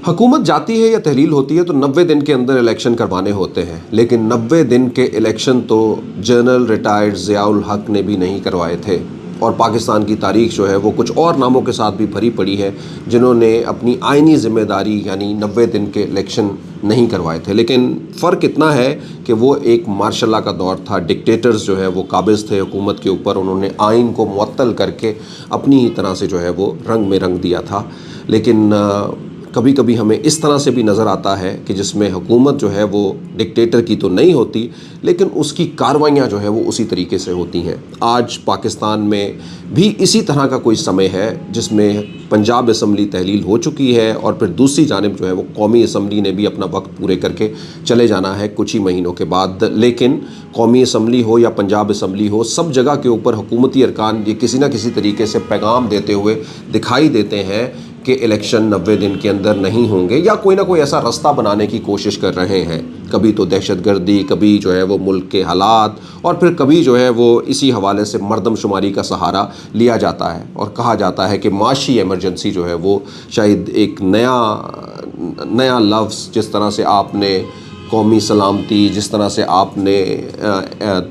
حکومت جاتی ہے یا تحلیل ہوتی ہے تو 90 دن کے اندر الیکشن کروانے ہوتے ہیں، لیکن 90 دن کے الیکشن تو جنرل ریٹائرڈ ضیاء الحق نے بھی نہیں کروائے تھے، اور پاکستان کی تاریخ جو ہے وہ کچھ اور ناموں کے ساتھ بھی بھری پڑی ہے جنہوں نے اپنی آئینی ذمہ داری یعنی 90 دن کے الیکشن نہیں کروائے تھے۔ لیکن فرق اتنا ہے کہ وہ ایک مارشل لا کا دور تھا، ڈکٹیٹرز جو ہے وہ قابض تھے حکومت کے اوپر، انہوں نے آئین کو معطل کر کے اپنی ہی طرح سے جو ہے وہ رنگ میں رنگ دیا تھا۔ لیکن کبھی کبھی ہمیں اس طرح سے بھی نظر آتا ہے کہ جس میں حکومت جو ہے وہ ڈکٹیٹر کی تو نہیں ہوتی، لیکن اس کی کارروائیاں جو ہے وہ اسی طریقے سے ہوتی ہیں۔ آج پاکستان میں بھی اسی طرح کا کوئی سمے ہے جس میں پنجاب اسمبلی تحلیل ہو چکی ہے، اور پھر دوسری جانب جو ہے وہ قومی اسمبلی نے بھی اپنا وقت پورے کر کے چلے جانا ہے کچھ ہی مہینوں کے بعد۔ لیکن قومی اسمبلی ہو یا پنجاب اسمبلی ہو، سب جگہ کے اوپر حکومتی ارکان یہ کسی نہ کسی طریقے سے پیغام دیتے ہوئے دکھائی دیتے ہیں کہ الیکشن 90 دن کے اندر نہیں ہوں گے، یا کوئی نہ کوئی ایسا رستہ بنانے کی کوشش کر رہے ہیں۔ کبھی تو دہشت گردی، کبھی جو ہے وہ ملک کے حالات، اور پھر کبھی جو ہے وہ اسی حوالے سے مردم شماری کا سہارا لیا جاتا ہے، اور کہا جاتا ہے کہ معاشی ایمرجنسی جو ہے وہ شاید ایک نیا لفظ، جس طرح سے آپ نے قومی سلامتی، جس طرح سے آپ نے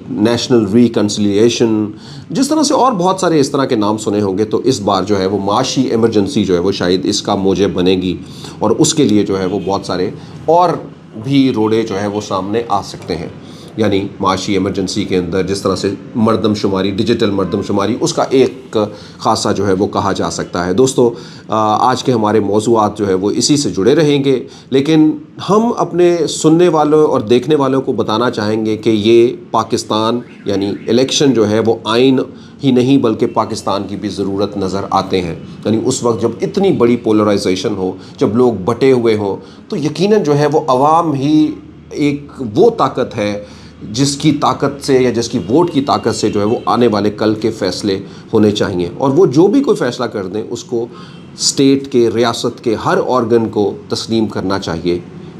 نیشنل ریکنسیلیشن، جس طرح سے اور بہت سارے اس طرح کے نام سنے ہوں گے، تو اس بار جو ہے وہ معاشی ایمرجنسی جو ہے وہ شاید اس کا موجب بنے گی، اور اس کے لیے جو ہے وہ بہت سارے اور بھی روڑے جو ہے وہ سامنے آ سکتے ہیں۔ یعنی معاشی ایمرجنسی کے اندر جس طرح سے مردم شماری، ڈیجیٹل مردم شماری، اس کا ایک خاصہ جو ہے وہ کہا جا سکتا ہے۔ دوستو، آج کے ہمارے موضوعات جو ہے وہ اسی سے جڑے رہیں گے، لیکن ہم اپنے سننے والوں اور دیکھنے والوں کو بتانا چاہیں گے کہ یہ پاکستان یعنی الیکشن جو ہے وہ آئین ہی نہیں بلکہ پاکستان کی بھی ضرورت نظر آتے ہیں۔ یعنی اس وقت جب اتنی بڑی پولرائزیشن ہو، جب لوگ بٹے ہوئے ہوں، تو یقیناً جو ہے وہ عوام ہی ایک وہ طاقت ہے جس کی طاقت سے یا جس کی ووٹ کی طاقت سے جو ہے وہ آنے والے کل کے فیصلے ہونے چاہیے، اور وہ جو بھی کوئی فیصلہ کر دیں اس کو اسٹیٹ کے، ریاست کے ہر آرگن کو تسلیم کرنا چاہیے،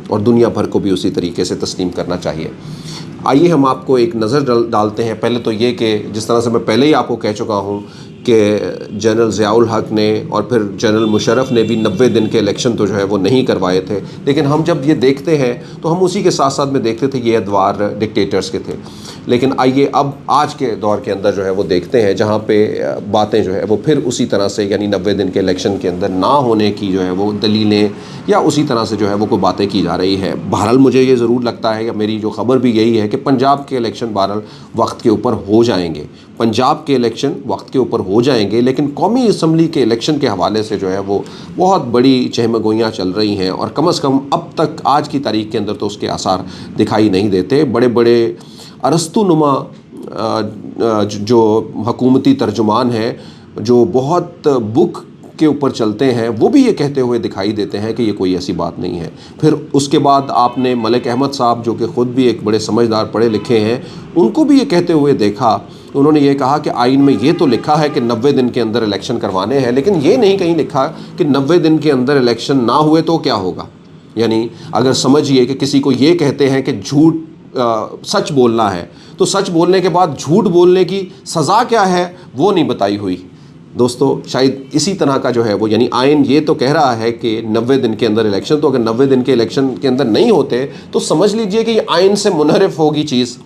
اور دنیا بھر کو بھی اسی طریقے سے تسلیم کرنا چاہیے۔ آئیے ہم آپ کو ایک نظر ڈالتے ہیں۔ پہلے تو یہ کہ جس طرح سے میں پہلے ہی آپ کو کہہ چکا ہوں کہ جنرل ضیاء الحق نے اور پھر جنرل مشرف نے بھی 90 دن کے الیکشن تو جو ہے وہ نہیں کروائے تھے، لیکن ہم جب یہ دیکھتے ہیں تو ہم اسی کے ساتھ ساتھ میں دیکھتے تھے یہ ادوار ڈکٹیٹرز کے تھے۔ لیکن آئیے اب آج کے دور کے اندر جو ہے وہ دیکھتے ہیں جہاں پہ باتیں جو ہے وہ پھر اسی طرح سے یعنی 90 دن کے الیکشن کے اندر نہ ہونے کی جو ہے وہ دلیلیں یا اسی طرح سے جو ہے وہ کوئی باتیں کی جا رہی ہے۔ بہرحال مجھے یہ ضرور لگتا ہے، یا میری جو خبر بھی یہی ہے کہ پنجاب کے الیکشن بہرحال وقت کے اوپر ہو جائیں گے، پنجاب کے الیکشن وقت کے اوپر ہو جائیں گے، لیکن قومی اسمبلی کے الیکشن کے حوالے سے جو ہے وہ بہت بڑی چہمگوئیاں چل رہی ہیں، اور کم از کم اب تک آج کی تاریخ کے اندر تو اس کے آثار دکھائی نہیں دیتے۔ بڑے بڑے ارسطو نما جو حکومتی ترجمان ہیں، جو بہت بک کے اوپر چلتے ہیں، وہ بھی یہ کہتے ہوئے دکھائی دیتے ہیں کہ یہ کوئی ایسی بات نہیں ہے۔ پھر اس کے بعد آپ نے ملک احمد صاحب جو کہ خود بھی ایک بڑے سمجھدار پڑھے لکھے ہیں، ان کو بھی یہ کہتے ہوئے دیکھا، انہوں نے یہ کہا کہ آئین میں یہ تو لکھا ہے کہ 90 دن کے اندر الیکشن کروانے ہیں، لیکن یہ نہیں کہیں لکھا کہ 90 دن کے اندر الیکشن نہ ہوئے تو کیا ہوگا۔ یعنی اگر سمجھیے کہ کسی کو یہ کہتے ہیں کہ سچ بولنا ہے، تو سچ بولنے کے بعد جھوٹ بولنے کی سزا کیا ہے وہ نہیں بتائی ہوئی۔ دوستو، شاید اسی طرح کا جو ہے وہ یعنی آئین یہ تو کہہ رہا ہے کہ 90 دن کے اندر الیکشن، تو اگر 90 دن کے الیکشن کے اندر نہیں ہوتے تو سمجھ لیجئے کہ یہ آئین سے منحرف ہوگی چیز۔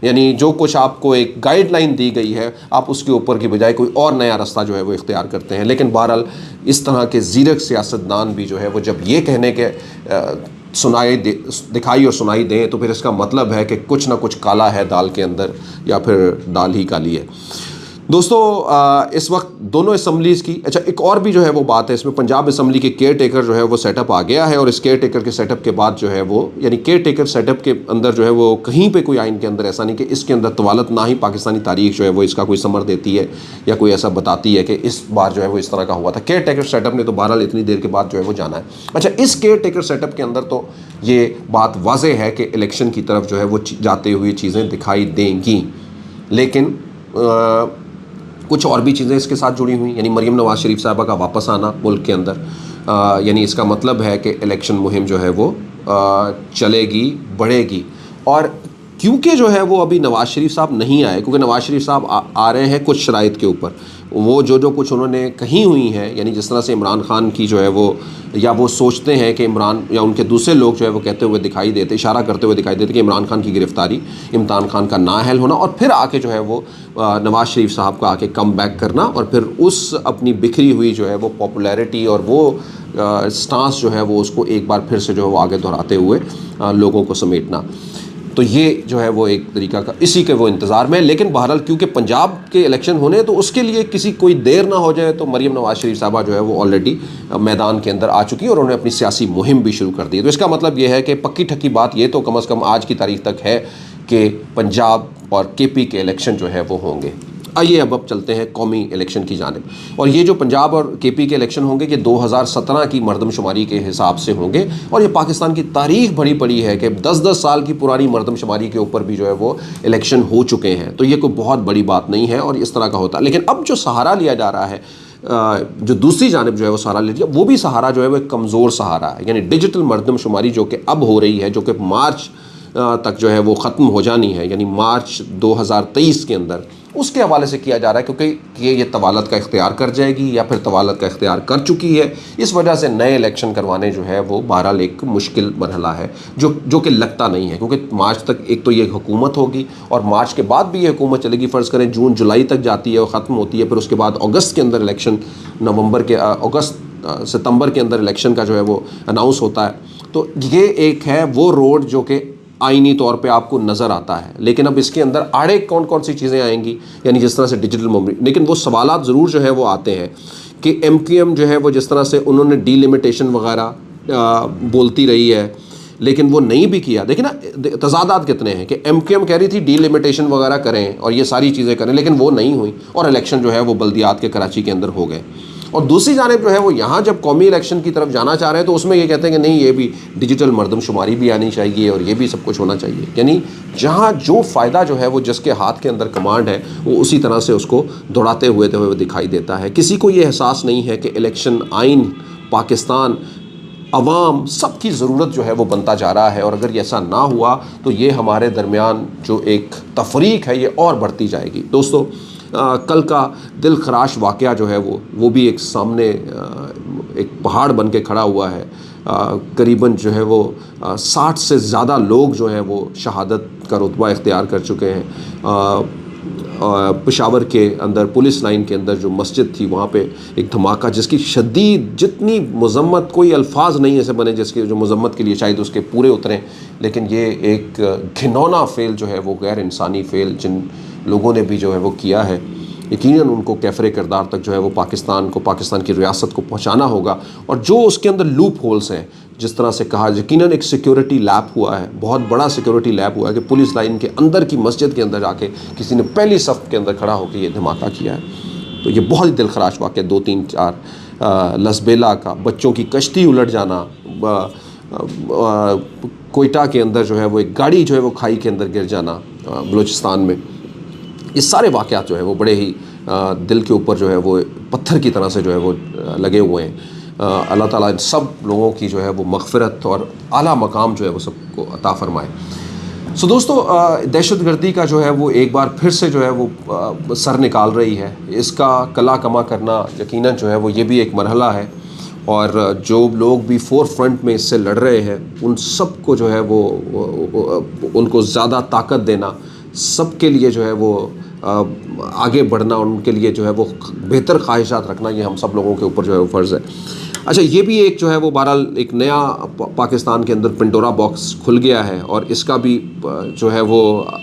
یعنی جو کچھ آپ کو ایک گائیڈ لائن دی گئی ہے، آپ اس کے اوپر کی بجائے کوئی اور نیا رستہ جو ہے وہ اختیار کرتے ہیں۔ لیکن بہرحال اس طرح کے زیرک سیاستدان بھی جو ہے وہ جب یہ کہنے کے دکھائی اور سنائی دیں، تو پھر اس کا مطلب ہے کہ کچھ نہ کچھ کالا ہے دال کے اندر، یا پھر دال ہی کالی ہے۔ دوستو، اس وقت دونوں اسمبلیز کی ایک اور بھی جو ہے وہ بات ہے، اس میں پنجاب اسمبلی کے کیئر ٹیکر جو ہے وہ سیٹ اپ آ گیا ہے، اور اس کیئر ٹیکر کے سیٹ اپ کے بعد جو ہے وہ یعنی کیئر ٹیکر سیٹ اپ کے اندر جو ہے وہ کہیں پہ کوئی آئین کے اندر ایسا نہیں کہ اس کے اندر طوالت، نہ ہی پاکستانی تاریخ جو ہے وہ اس کا کوئی ثمر دیتی ہے یا کوئی ایسا بتاتی ہے کہ اس بار جو ہے وہ اس طرح کا ہوا تھا۔ کیئر ٹیکر سیٹ اپ نے تو بہرحال اتنی دیر کے بعد جو ہے وہ جانا ہے۔ اس کیئر ٹیکر سیٹ اپ کے اندر تو یہ بات واضح ہے کہ الیکشن کی طرف جو ہے وہ جاتے ہوئے چیزیں دکھائی دیں گی، لیکن کچھ اور بھی چیزیں اس کے ساتھ جڑی ہوئی، یعنی مریم نواز شریف صاحبہ کا واپس آنا ملک کے اندر، یعنی اس کا مطلب ہے کہ الیکشن مہم جو ہے وہ چلے گی، بڑھے گی۔ اور کیونکہ جو ہے وہ ابھی نواز شریف صاحب نہیں آئے، کیونکہ نواز شریف صاحب آ رہے ہیں کچھ شرائط کے اوپر، وہ جو کچھ انہوں نے کہی ہوئی ہیں، یعنی جس طرح سے عمران خان کی جو ہے وہ، یا وہ سوچتے ہیں کہ عمران یا ان کے دوسرے لوگ جو ہے وہ کہتے ہوئے دکھائی دیتے، اشارہ کرتے ہوئے دکھائی دیتے کہ عمران خان کی گرفتاری، عمران خان کا نااہل ہونا، اور پھر آ کے جو ہے وہ نواز شریف صاحب کا آ کے کم بیک کرنا، اور پھر اس اپنی بکھری ہوئی جو ہے وہ پاپولیرٹی اور وہ سٹانس جو ہے وہ اس کو ایک بار پھر سے جو ہے وہ آگے دہراتے ہوئے لوگوں کو سمیٹنا. تو یہ جو ہے وہ ایک طریقہ کا اسی کے وہ انتظار میں. لیکن بہرحال کیونکہ پنجاب کے الیکشن ہونے تو اس کے لیے کسی کوئی دیر نہ ہو جائے، تو مریم نواز شریف صاحبہ جو ہے وہ آلریڈی میدان کے اندر آ چکی اور انہوں نے اپنی سیاسی مہم بھی شروع کر دی. تو اس کا مطلب یہ ہے کہ پکی ٹھکی بات یہ تو کم از کم آج کی تاریخ تک ہے کہ پنجاب اور کے پی کے الیکشن جو ہے وہ ہوں گے. آئیے اب چلتے ہیں قومی الیکشن کی جانب. اور یہ جو پنجاب اور کے پی کے الیکشن ہوں گے یہ 2017 کی مردم شماری کے حساب سے ہوں گے، اور یہ پاکستان کی تاریخ بڑی پڑی ہے کہ 10 سال کی پرانی مردم شماری کے اوپر بھی جو ہے وہ الیکشن ہو چکے ہیں. تو یہ کوئی بہت بڑی بات نہیں ہے اور اس طرح کا ہوتا ہے. لیکن اب جو سہارا لیا جا رہا ہے، جو دوسری جانب جو ہے وہ سہارا لے لیا، وہ بھی سہارا جو ہے وہ ایک کمزور سہارا ہے. یعنی ڈیجیٹل مردم شماری جو کہ اب ہو رہی ہے، جو کہ مارچ تک جو ہے وہ ختم ہو جانی ہے، یعنی مارچ 2023 کے اندر، اس کے حوالے سے کیا جا رہا ہے کیونکہ یہ طوالت کا اختیار کر جائے گی یا پھر طوالت کا اختیار کر چکی ہے. اس وجہ سے نئے الیکشن کروانے جو ہے وہ بہرحال ایک مشکل مرحلہ ہے، جو کہ لگتا نہیں ہے، کیونکہ مارچ تک ایک تو یہ حکومت ہوگی اور مارچ کے بعد بھی یہ حکومت چلے گی. فرض کریں جون جولائی تک جاتی ہے اور ختم ہوتی ہے، پھر اس کے بعد اگست کے اندر الیکشن، ستمبر کے اندر الیکشن کا جو ہے وہ اناؤنس ہوتا ہے. تو یہ ایک ہے وہ روڈ جو کہ آئینی طور پہ آپ کو نظر آتا ہے. لیکن اب اس کے اندر آڑے کون سی چیزیں آئیں گی، یعنی جس طرح سے ڈیجیٹل میموری. لیکن وہ سوالات ضرور جو ہے وہ آتے ہیں کہ ایم کیو ایم جو ہے وہ جس طرح سے انہوں نے ڈی لمیٹیشن وغیرہ بولتی رہی ہے، لیکن وہ نہیں بھی کیا. دیکھیں نا تضادات کتنے ہیں کہ ایم کیو ایم کہہ رہی تھی ڈی لمیٹیشن وغیرہ کریں اور یہ ساری چیزیں کریں، لیکن وہ نہیں ہوئی اور الیکشن جو ہے وہ بلدیات کے کراچی کے اندر ہو گئے. اور دوسری جانب جو ہے وہ یہاں جب قومی الیکشن کی طرف جانا چاہ رہے ہیں تو اس میں یہ کہتے ہیں کہ نہیں، یہ بھی ڈیجیٹل مردم شماری بھی آنی چاہیے اور یہ بھی سب کچھ ہونا چاہیے. یعنی جہاں جو فائدہ جو ہے وہ جس کے ہاتھ کے اندر کمانڈ ہے وہ اسی طرح سے اس کو دوڑاتے ہوئے دکھائی دیتا ہے. کسی کو یہ احساس نہیں ہے کہ الیکشن آئین پاکستان عوام سب کی ضرورت جو ہے وہ بنتا جا رہا ہے، اور اگر یہ ایسا نہ ہوا تو یہ ہمارے درمیان جو ایک تفریق ہے یہ اور بڑھتی جائے گی. دوستو، کل کا دل خراش واقعہ جو ہے وہ بھی ایک سامنے ایک پہاڑ بن کے کھڑا ہوا ہے. قریباً جو ہے وہ 60 سے زیادہ لوگ جو ہیں وہ شہادت کا رتبہ اختیار کر چکے ہیں. پشاور کے اندر پولیس لائن کے اندر جو مسجد تھی وہاں پہ ایک دھماکہ جس کی شدید جتنی مذمت، کوئی الفاظ نہیں ایسے بنے جس کے جو مذمت کے لیے شاید اس کے پورے اتریں، لیکن یہ ایک گھنونا فعل جو ہے وہ غیر انسانی فعل جن لوگوں نے بھی جو ہے وہ کیا ہے، یقیناً ان کو کیفر کردار تک جو ہے وہ پاکستان کی ریاست کو پہنچانا ہوگا. اور جو اس کے اندر لوپ ہولز ہیں، جس طرح سے کہا، یقیناً ایک سیکیورٹی لیب ہوا ہے، بہت بڑا سیکیورٹی لیب ہوا ہے کہ پولیس لائن کے اندر کی مسجد کے اندر جا کے کسی نے پہلی صف کے اندر کھڑا ہو کے یہ دھماکہ کیا ہے. تو یہ بہت ہی دل خراش واقعہ 2-3-4 لسبیلا کا، بچوں کی کشتی الٹ جانا، کوئٹہ کے اندر جو ہے وہ ایک گاڑی جو ہے وہ کھائی کے اندر گر جانا بلوچستان میں. یہ سارے واقعات جو ہے وہ بڑے ہی دل کے اوپر جو ہے وہ پتھر کی طرح سے جو ہے وہ لگے ہوئے ہیں. اللہ تعالیٰ ان سب لوگوں کی جو ہے وہ مغفرت اور اعلیٰ مقام جو ہے وہ سب کو عطا فرمائے. سو دوستو، دہشت گردی کا جو ہے وہ ایک بار پھر سے جو ہے وہ سر نکال رہی ہے. اس کا کلا کما کرنا یقیناً جو ہے وہ یہ بھی ایک مرحلہ ہے، اور جو لوگ بھی فور فرنٹ میں اس سے لڑ رہے ہیں ان سب کو جو ہے وہ ان کو زیادہ طاقت دینا، سب کے لیے جو ہے وہ آگے بڑھنا، ان کے لیے جو ہے وہ بہتر خواہشات رکھنا، یہ ہم سب لوگوں کے اوپر جو ہے وہ فرض ہے. اچھا، یہ بھی ایک جو ہے وہ بہرحال ایک نیا پاکستان کے اندر پنڈورا باکس کھل گیا ہے، اور اس کا بھی جو ہے وہ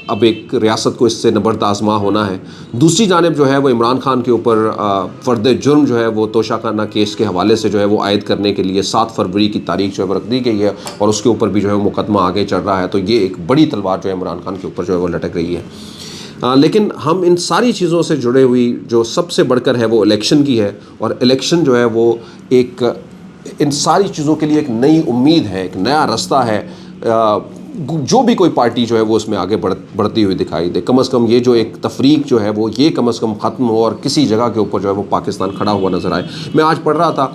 اب ایک ریاست کو اس سے نبرد آزما ہونا ہے. دوسری جانب جو ہے وہ عمران خان کے اوپر فرد جرم جو ہے وہ توشہ خانہ کیس کے حوالے سے جو ہے وہ عائد کرنے کے لیے 7 فروری کی تاریخ جو ہے وہ رکھ دی گئی ہے، اور اس کے اوپر بھی جو ہے وہ مقدمہ آگے چل رہا ہے. تو یہ ایک بڑی تلوار جو ہے عمران خان کے اوپر جو ہے وہ لٹک رہی ہے. لیکن ہم ان ساری چیزوں سے جڑے ہوئی جو سب سے بڑھ کر ہے وہ الیکشن کی ہے، اور الیکشن جو ہے وہ ایک ان ساری چیزوں کے لیے ایک نئی امید ہے، ایک نیا رستہ ہے. جو بھی کوئی پارٹی جو ہے وہ اس میں آگے بڑھتی ہوئی دکھائی دے، کم از کم یہ جو ایک تفریق جو ہے وہ یہ کم از کم ختم ہو، اور کسی جگہ کے اوپر جو ہے وہ پاکستان کھڑا ہوا نظر آئے. میں آج پڑھ رہا تھا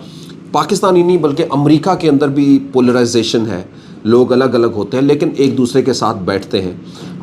پاکستان ہی نہیں بلکہ امریکہ کے اندر بھی پولرائزیشن ہے، لوگ الگ الگ ہوتے ہیں لیکن ایک دوسرے کے ساتھ بیٹھتے ہیں.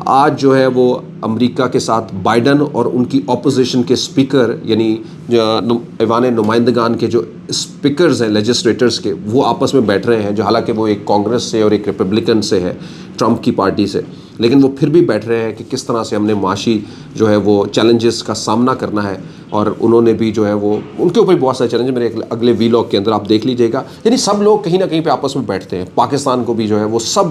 آج جو ہے وہ امریکہ کے ساتھ بائیڈن اور ان کی اپوزیشن کے اسپیکر یعنی ایوان نمائندگان کے جو اسپیکرز ہیں لیجسلیٹرز کے، وہ آپس میں بیٹھ رہے ہیں، جو حالانکہ وہ ایک کانگریس سے اور ایک ریپبلکن سے ہے، ٹرمپ کی پارٹی سے، لیکن وہ پھر بھی بیٹھ رہے ہیں کہ کس طرح سے ہم نے معاشی جو ہے وہ چیلنجز کا سامنا کرنا ہے. اور انہوں نے بھی جو ہے وہ ان کے اوپر بہت سارے چیلنج میرے اگلے ویلاگ کے اندر آپ دیکھ لیجیے گا. یعنی سب لوگ کہیں نہ کہیں پہ آپس میں بیٹھتے ہیں. پاکستان کو بھی جو ہے وہ سب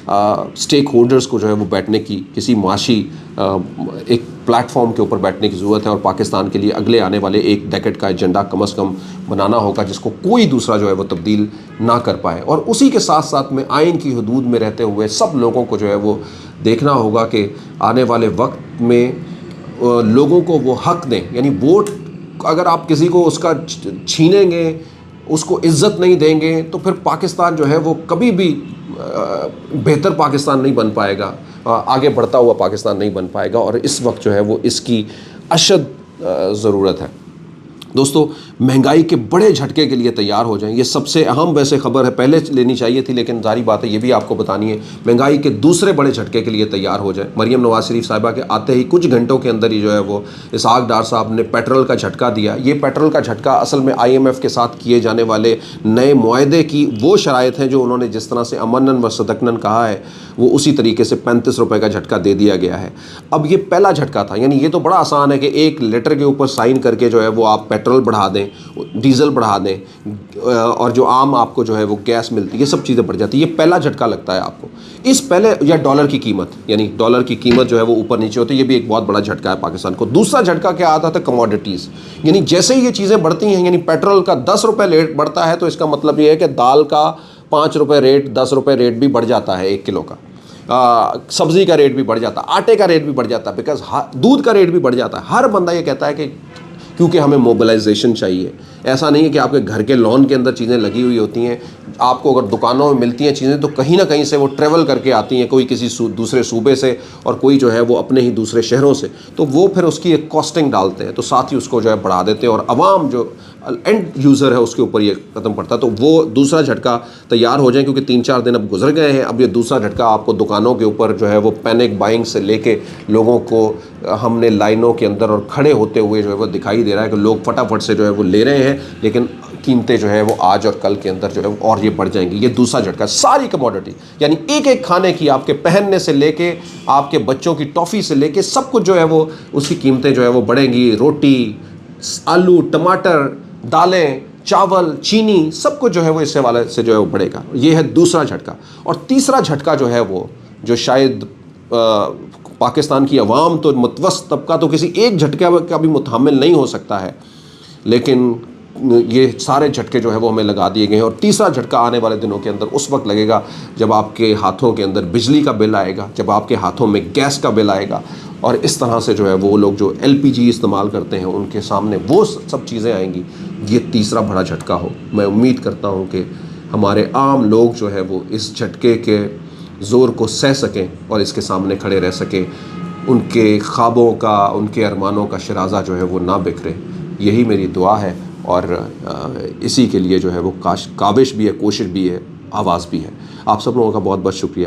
اسٹیک ہولڈرز کو جو ہے وہ بیٹھنے کی، کسی معاشی ایک پلیٹ فارم کے اوپر بیٹھنے کی ضرورت ہے، اور پاکستان کے لیے اگلے آنے والے ایک ڈیکیڈ کا ایجنڈا کم از کم بنانا ہوگا جس کو کوئی دوسرا جو ہے وہ تبدیل نہ کر پائے. اور اسی کے ساتھ ساتھ میں آئین کی حدود میں رہتے ہوئے سب لوگوں کو جو ہے وہ دیکھنا ہوگا کہ آنے والے وقت میں لوگوں کو وہ حق دیں. یعنی ووٹ اگر آپ کسی کو اس کا چھینیں گے، اس کو عزت نہیں دیں گے، تو پھر پاکستان جو ہے وہ کبھی بھی بہتر پاکستان نہیں بن پائے گا، آگے بڑھتا ہوا پاکستان نہیں بن پائے گا. اور اس وقت جو ہے وہ اس کی اشد ضرورت ہے. دوستو، مہنگائی کے بڑے جھٹکے کے لیے تیار ہو جائیں. یہ سب سے اہم ویسے خبر ہے، پہلے لینی چاہیے تھی لیکن ظاہری بات ہے یہ بھی آپ کو بتانی ہے. مہنگائی کے دوسرے بڑے جھٹکے کے لیے تیار ہو جائیں. مریم نواز شریف صاحبہ کے آتے ہی کچھ گھنٹوں کے اندر ہی جو ہے وہ اسحاق ڈار صاحب نے پیٹرول کا جھٹکا دیا. یہ پیٹرول کا جھٹکا اصل میں IMF کے ساتھ کیے جانے والے نئے معاہدے کی وہ شرائط ہیں جو انہوں نے جس طرح سے امنن و صدقنن کہا ہے، وہ اسی طریقے سے 35 روپے کا جھٹکا دے دیا گیا ہے. اب یہ پہلا جھٹکا تھا. یعنی یہ تو بڑا آسان ہے کہ ایک لیٹر کے اوپر سائن کر کے جو ہے وہ آپ پیٹرول بڑھا دیں، ڈیزل بڑھا دیں، اور جو عام آپ کو جو ہے وہ گیس ملتی ہے، یہ سب چیزیں بڑھ جاتی ہیں. یہ پہلا جھٹکا لگتا ہے آپ کو. اس پہلے یا ڈالر کی قیمت، یعنی ڈالر کی قیمت جو ہے وہ اوپر نیچے ہوتی ہے، یہ بھی ایک بہت بڑا جھٹکا ہے پاکستان کو. دوسرا جھٹکا کیا آتا تھا؟ کموڈیٹیز. یعنی جیسے ہی یہ چیزیں بڑھتی ہیں، یعنی پیٹرول کا 10 روپے ریٹ بڑھتا ہے تو اس کا مطلب یہ ہے کہ دال کا 5 روپے ریٹ، 10 روپے ریٹ بھی بڑھ جاتا ہے 1 کلو کا. سبزی کا ریٹ بھی بڑھ جاتا ہے، آٹے کا ریٹ بھی بڑھ جاتا ہے، بیکاز دودھ کا ریٹ بھی بڑھ جاتا ہے. ہر بندہ یہ کہتا ہے کہ کیونکہ ہمیں موبلائزیشن چاہیے. ایسا نہیں ہے کہ آپ کے گھر کے لون کے اندر چیزیں لگی ہوئی ہوتی ہیں. آپ کو اگر دکانوں میں ملتی ہیں چیزیں تو کہیں نہ کہیں سے وہ ٹریول کر کے آتی ہیں، کوئی کسی دوسرے صوبے سے اور کوئی جو ہے وہ اپنے ہی دوسرے شہروں سے. تو وہ پھر اس کی ایک کاسٹنگ ڈالتے ہیں، تو ساتھ ہی اس کو جو ہے بڑھا دیتے ہیں، اور عوام جو اینڈ یوزر ہے اس کے اوپر یہ ختم پڑتا ہے. تو وہ دوسرا جھٹکا تیار ہو جائیں، کیونکہ 3-4 دن اب گزر گئے ہیں. اب یہ دوسرا جھٹکا آپ کو دکانوں کے اوپر جو ہے وہ پینک بائنگ سے لے کے لوگوں کو ہم نے لائنوں کے اندر اور کھڑے ہوتے ہوئے جو ہے وہ دکھائی دے رہا ہے کہ لوگ فٹافٹ سے جو ہے وہ لے رہے ہیں، لیکن قیمتیں جو ہے وہ آج اور کل کے اندر جو ہے اور یہ بڑھ جائیں گی. یہ دوسرا جھٹکا. ساری کموڈٹی، یعنی ایک ایک کھانے کی، آپ کے پہننے سے لے کے آپ کے بچوں کی ٹافی سے لے کے سب کچھ جو ہے وہ اس کی قیمتیں جو ہے وہ بڑھیں گی. روٹی، آلو، ٹماٹر، دالیں، چاول، چینی، سب کچھ جو ہے وہ اس حوالے سے جو ہے وہ بڑھے گا. یہ ہے دوسرا جھٹکا. اور تیسرا جھٹکا جو ہے وہ جو شاید پاکستان کی عوام تو متوسط طبقہ تو کسی ایک جھٹکے کا بھی متحمل نہیں ہو سکتا ہے، لیکن یہ سارے جھٹکے جو ہے وہ ہمیں لگا دیے گئے ہیں. اور تیسرا جھٹکا آنے والے دنوں کے اندر اس وقت لگے گا جب آپ کے ہاتھوں کے اندر بجلی کا بل آئے گا، جب آپ کے ہاتھوں میں گیس کا بل آئے گا، اور اس طرح سے جو ہے وہ لوگ جو LPG استعمال کرتے ہیں ان کے سامنے وہ سب چیزیں آئیں گی. یہ تیسرا بڑا جھٹکا ہو. میں امید کرتا ہوں کہ ہمارے عام لوگ جو ہے وہ اس جھٹکے کے زور کو سہ سکیں اور اس کے سامنے کھڑے رہ سکیں. ان کے خوابوں کا، ان کے ارمانوں کا شرازہ جو ہے وہ نہ بکھرے. یہی میری دعا ہے، اور اسی کے لیے جو ہے وہ کاوش بھی ہے، کوشش بھی ہے، آواز بھی ہے. آپ سب لوگوں کا بہت بہت شکریہ.